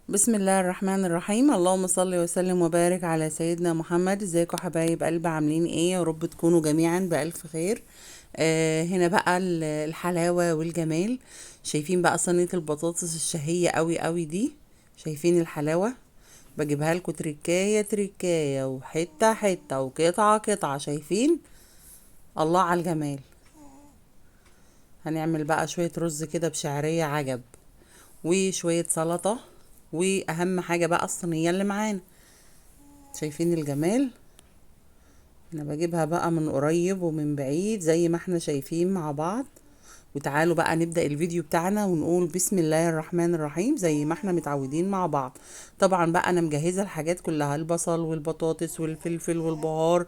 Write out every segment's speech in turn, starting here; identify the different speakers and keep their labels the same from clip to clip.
Speaker 1: بسم الله الرحمن الرحيم. اللهم صل وسلم وبارك على سيدنا محمد. ازيكم حبايب قلب؟ عاملين ايه؟ يا رب تكونوا جميعا بألف خير. هنا بقى الحلاوة والجمال. شايفين بقى صينية البطاطس الشهية قوي قوي دي؟ شايفين الحلاوة؟ بجيبها لكم تركاية تركاية وحتة حتة وقطعة قطعة. شايفين؟ الله على الجمال. هنعمل بقى شوية رز كده بشعرية عجب، وشوية سلطة، واهم حاجة بقى الصينية اللي معانا. شايفين الجمال؟ انا بجيبها بقى من قريب ومن بعيد زي ما احنا شايفين مع بعض. وتعالوا بقى نبدأ الفيديو بتاعنا ونقول بسم الله الرحمن الرحيم زي ما احنا متعودين مع بعض. طبعا بقى انا مجهزة الحاجات كلها، البصل والبطاطس والفلفل والبهار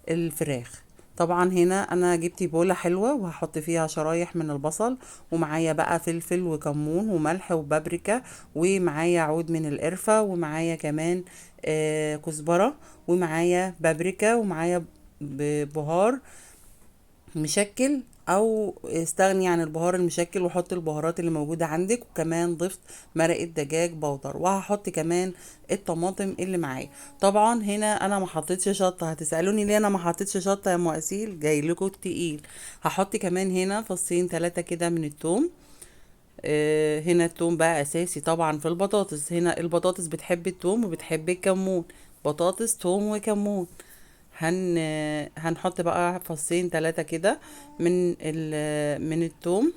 Speaker 1: والفراخ. طبعا هنا انا جبت بولة حلوة وهحط فيها شرايح من البصل، ومعايا بقى فلفل وكمون وملح وبابريكا، ومعايا عود من القرفة، ومعايا كمان كزبرة، ومعايا بابريكا، ومعايا بهار مشكل، او استغني عن البهار المشكل وحط البهارات اللي موجودة عندك. وكمان ضفت مرقة دجاج بودر، وهحط كمان الطماطم اللي معايا. طبعا هنا انا ما حطيتش شطة. هتسألوني ليه انا ما حطيتش شطة يا ام اسيل؟ جاي لكم التقيل. هحط كمان هنا فصين 3 كده من التوم. هنا التوم بقى اساسي طبعا في البطاطس. هنا البطاطس بتحب التوم وبتحب الكمون. بطاطس توم وكمون. هنحط بقى فصين 3 كده من التوم.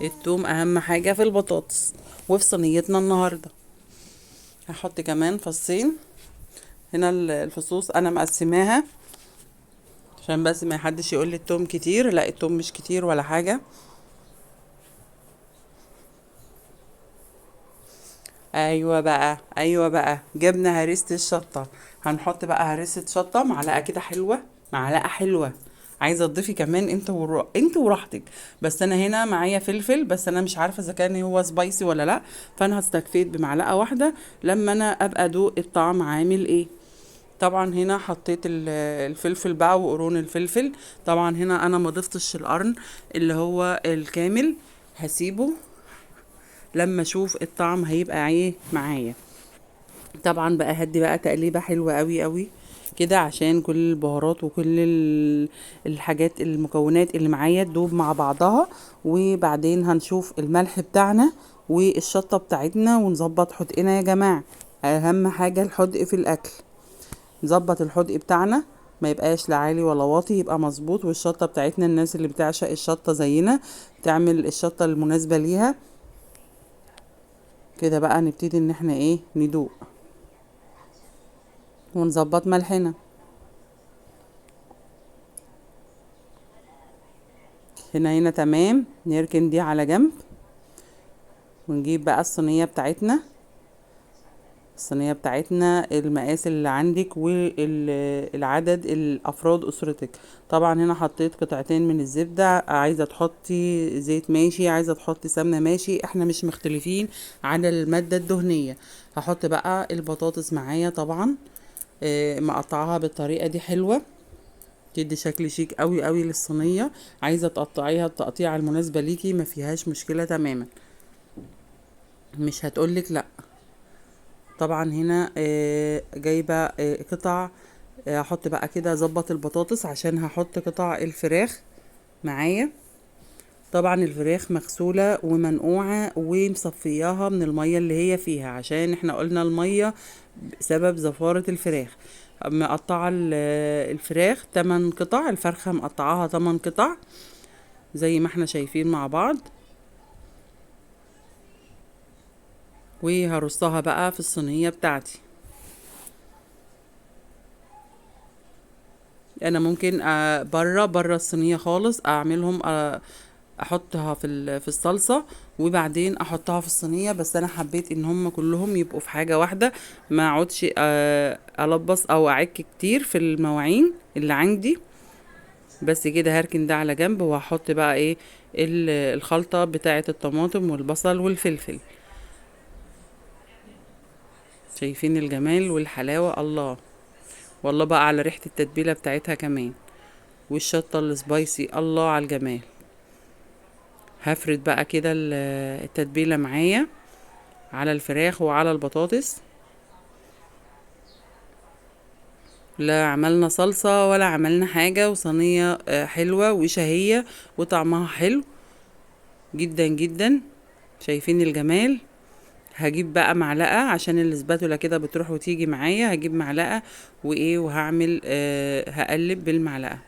Speaker 1: التوم اهم حاجة في البطاطس وفي صينيتنا النهاردة. هحط كمان فصين. هنا الفصوص انا مقسماها عشان بس ما حدش يقول لي التوم كتير. لا، التوم مش كتير ولا حاجة. ايوه بقى، ايوه بقى، جبنا هريسة الشطة. هنحط بقى هريسة شطة معلقة كده حلوة، معلقة حلوة. عايزة تضيفي كمان انت وراحتك. بس انا هنا معايا فلفل، بس انا مش عارفة اذا كان هو سبايسي ولا لا، فانا هستكفيت بمعلقة واحدة لما انا ابقى ادوق الطعم عامل ايه. طبعا هنا حطيت الفلفل بقى وقرون الفلفل. طبعا هنا انا ما ضفتش القرن اللي هو الكامل، هسيبه لما اشوف الطعم هيبقى ايه معايا. طبعا بقى هدي بقى تقليبه حلوه قوي قوي كده عشان كل البهارات وكل الحاجات المكونات اللي معايا تدوب مع بعضها. وبعدين هنشوف الملح بتاعنا والشطه بتاعتنا ونظبط حدقنا يا جماعه. اهم حاجه الحدق في الاكل. نظبط الحدق بتاعنا، ما يبقاش لا عالي ولا واطي، يبقى مظبوط. والشطه بتاعتنا الناس اللي بتعشق الشطه زينا تعمل الشطه المناسبه ليها. كده بقى نبتدي ان احنا ايه ندوق ونظبط ملحنا. هنا تمام. نركن دي على جنب ونجيب بقى الصينية بتاعتنا. الصينية بتاعتنا المقاس اللي عندك والعدد الأفراد أسرتك. طبعا هنا حطيت قطعتين من الزبدة. عايزة تحطي زيت ماشي، عايزة تحطي سمنة ماشي، احنا مش مختلفين على المادة الدهنية. هحط بقى البطاطس معايا طبعا. مقطعها بالطريقة دي حلوة، تدي شكل شيك قوي قوي للصينية. عايزة تقطعيها التقطيعة المناسبة ليكي ما فيهاش مشكلة تماما، مش هتقولك لا. طبعا هنا جايبة قطع. هحط بقى كده اظبط البطاطس عشان هحط قطع الفراخ معايا. طبعا الفراخ مغسولة ومنقوعة ومصفياها من المية اللي هي فيها، عشان احنا قلنا المية بسبب زفارة الفراخ. مقطعة الفراخ 8 قطع. الفرخة مقطعاها 8 قطع زي ما احنا شايفين مع بعض. وهرصها بقى في الصينية بتاعتي. انا ممكن بره الصينية خالص اعملهم، احطها في الصلصة وبعدين احطها في الصينية. بس انا حبيت ان هم كلهم يبقوا في حاجة واحدة، ما اقعدش البص او اعك كتير في المواعين اللي عندي. بس كده هركن ده على جنب وهحط بقى ايه الخلطة بتاعة الطماطم والبصل والفلفل. شايفين الجمال والحلاوة؟ الله. والله بقى على ريحة التتبيلة بتاعتها كمان، والشطة السبايسي، الله على الجمال. هفرد بقى كده التتبيلة معايا على الفراخ وعلى البطاطس. لا عملنا صلصة ولا عملنا حاجة، وصينية حلوة وشهية وطعمها حلو جدا جدا. شايفين الجمال؟ هجيب بقى معلقة عشان الاسباتولا كده بتروح وتيجي معايا، هجيب معلقة وايه وهعمل هقلب بالمعلقة.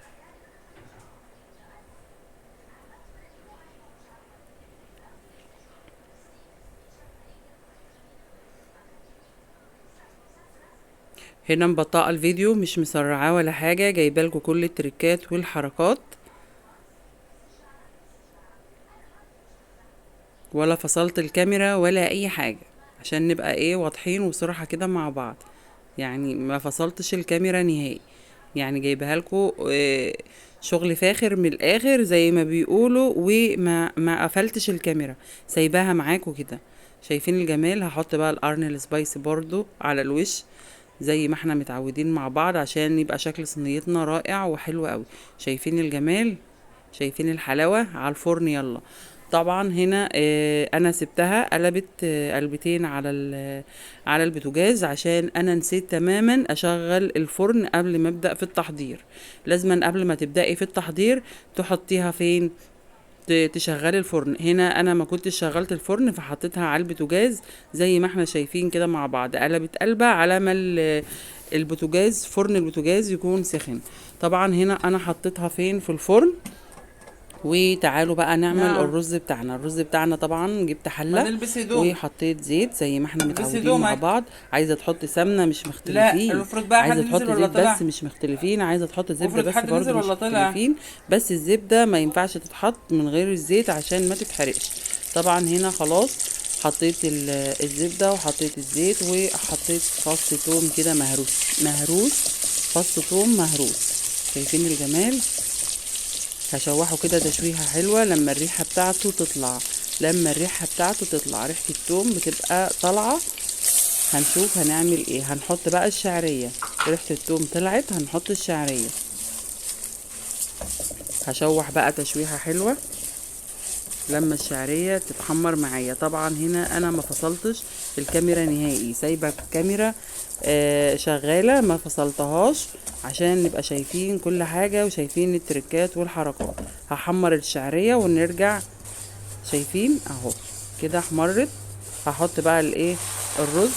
Speaker 1: هنا مبطئة الفيديو، مش مسرعاه ولا حاجة، جايبالكوا كل التريكات والحركات، ولا فصلت الكاميرا ولا اي حاجة، عشان نبقى ايه واضحين وصراحة كده مع بعض. يعني ما فصلتش الكاميرا نهائي، يعني جايبها لكم شغل فاخر من الاخر زي ما بيقولوا، وما قفلتش الكاميرا، سايباها معاكم كده. شايفين الجمال؟ هحط بقى القرن السبايسي برضو على الوش زي ما احنا متعودين مع بعض، عشان يبقى شكل صينيتنا رائع وحلو قوي. شايفين الجمال؟ شايفين الحلاوة؟ على الفرن يلا. طبعا هنا انا سبتها قلبت قلبتين على البوتاجاز، عشان انا نسيت تماما اشغل الفرن قبل ما ابدا في التحضير. لازما قبل ما تبداي في التحضير تحطيها فين؟ تشغلي الفرن. هنا انا ما كنتش شغلت الفرن، فحطيتها على البوتاجاز زي ما احنا شايفين كده مع بعض، قلبت قلبة على ما البوتاجاز، فرن البوتاجاز يكون سخن. طبعا هنا انا حطيتها فين؟ في الفرن. وتعالوا بقى نعمل
Speaker 2: نعم.
Speaker 1: الرز بتاعنا. الرز بتاعنا طبعا جبت
Speaker 2: ما
Speaker 1: حلة
Speaker 2: نلبس هدوم.
Speaker 1: وحطيت زيت زي ما احنا
Speaker 2: البسي
Speaker 1: متعودين مع
Speaker 2: هدومك.
Speaker 1: بعض. عايزة تحط سمنة مش
Speaker 2: لا
Speaker 1: مختلفين،
Speaker 2: المفروض بقى حد
Speaker 1: عايزة
Speaker 2: نزل
Speaker 1: تحط
Speaker 2: ولا
Speaker 1: زيت
Speaker 2: طلع؟
Speaker 1: بس مش مختلفين، عايزة تحط زبدة
Speaker 2: المفروض
Speaker 1: بس
Speaker 2: حد
Speaker 1: برضو
Speaker 2: نزل
Speaker 1: مش
Speaker 2: ولا طلع؟
Speaker 1: مختلفين. بس الزبدة ما ينفعش تتحط من غير الزيت عشان ما تتحرقش. طبعا هنا خلاص حطيت الزبدة وحطيت الزيت وحطيت فص توم كده مهروس، فص توم مهروس. شايفين الجمال؟ هشوحه كده تشويحة حلوة لما الريحة بتاعته تطلع. لما الريحة بتاعته تطلع، ريحة التوم بتبقى طالعة. هنشوف هنعمل ايه. هنحط بقى الشعرية. ريحة التوم طلعت، هنحط الشعرية. هشوح بقى تشويحة حلوة لما الشعرية تتحمر معايا. طبعا هنا انا ما فصلتش الكاميرا نهائي، سايبة الكاميرا شغالة ما فصلتهاش، عشان نبقى شايفين كل حاجة وشايفين التركات والحركات. هحمر الشعرية ونرجع. شايفين اهو كده احمرت. هحط بقى الايه الرز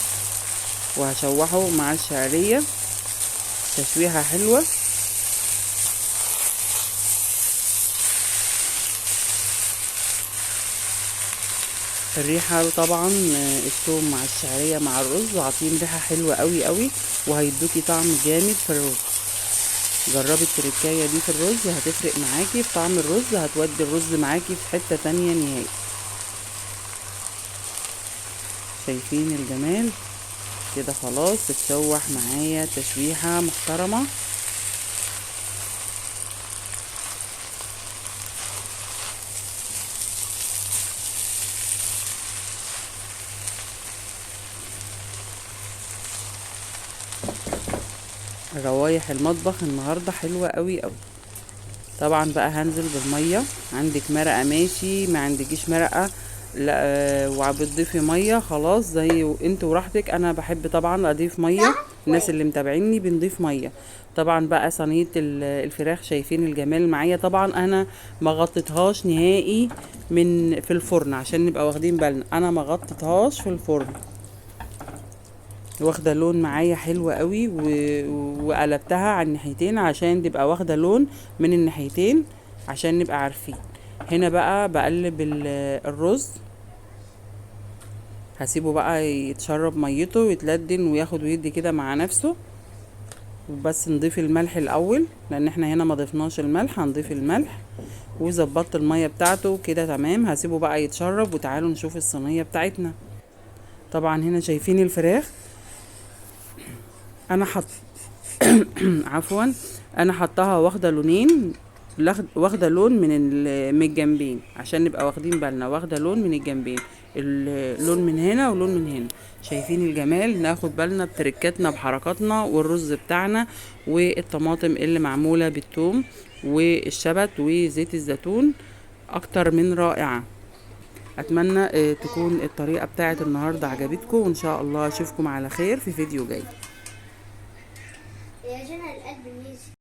Speaker 1: وهشوحه مع الشعرية تشويحة حلوة. الريحة طبعا الثوم مع الشعرية مع الرز عاطين ريحة حلوة قوي قوي، وهيدوكي طعم جامد في الرز. جربي التركاية دي في الرز، هتفرق معاكي في طعم الرز، هتودي الرز معاكي في حتة تانية نهائي. شايفين الجمال؟ كده خلاص اتشوح معايا تشويحة محترمة. روايح المطبخ النهاردة حلوة قوي قوي. طبعا بقى هنزل بالمية. عندك مرقة ماشي، ما عندكيش مرقة لا وبتضيفي مية خلاص زي انت وراحتك. انا بحب طبعا اضيف مية، الناس اللي متابعيني بنضيف مية. طبعا بقى صينية الفراخ شايفين الجمال معايا. طبعا انا ما غطيتهاش نهائي في الفرن، عشان نبقى واخدين بالنا انا ما غطيتهاش في الفرن. واخده لون معايا حلو قوي وقلبتها على الناحيتين عشان تبقى واخده لون من الناحيتين، عشان نبقى عارفين. هنا بقى بقلب الرز. هسيبه بقى يتشرب ميته ويتلدن وياخد ويدي كده مع نفسه. وبس نضيف الملح الاول، لان احنا هنا ما ضفناش الملح، هنضيف الملح. وظبطت الميه بتاعته كده تمام. هسيبه بقى يتشرب وتعالوا نشوف الصينيه بتاعتنا. طبعا هنا شايفين الفراخ انا حط عفوا انا حطها واخده لونين، واخده لون من الجنبين، عشان نبقى واخدين بالنا. واخده لون من الجنبين، اللون من هنا ولون من هنا. شايفين الجمال؟ ناخد بالنا بتركاتنا بحركاتنا. والرز بتاعنا والطماطم اللي معموله بالثوم والشبت وزيت الزيتون اكتر من رائعة. اتمنى تكون الطريقة بتاعت النهاردة عجبتكم، وان شاء الله اشوفكم على خير في فيديو جاي.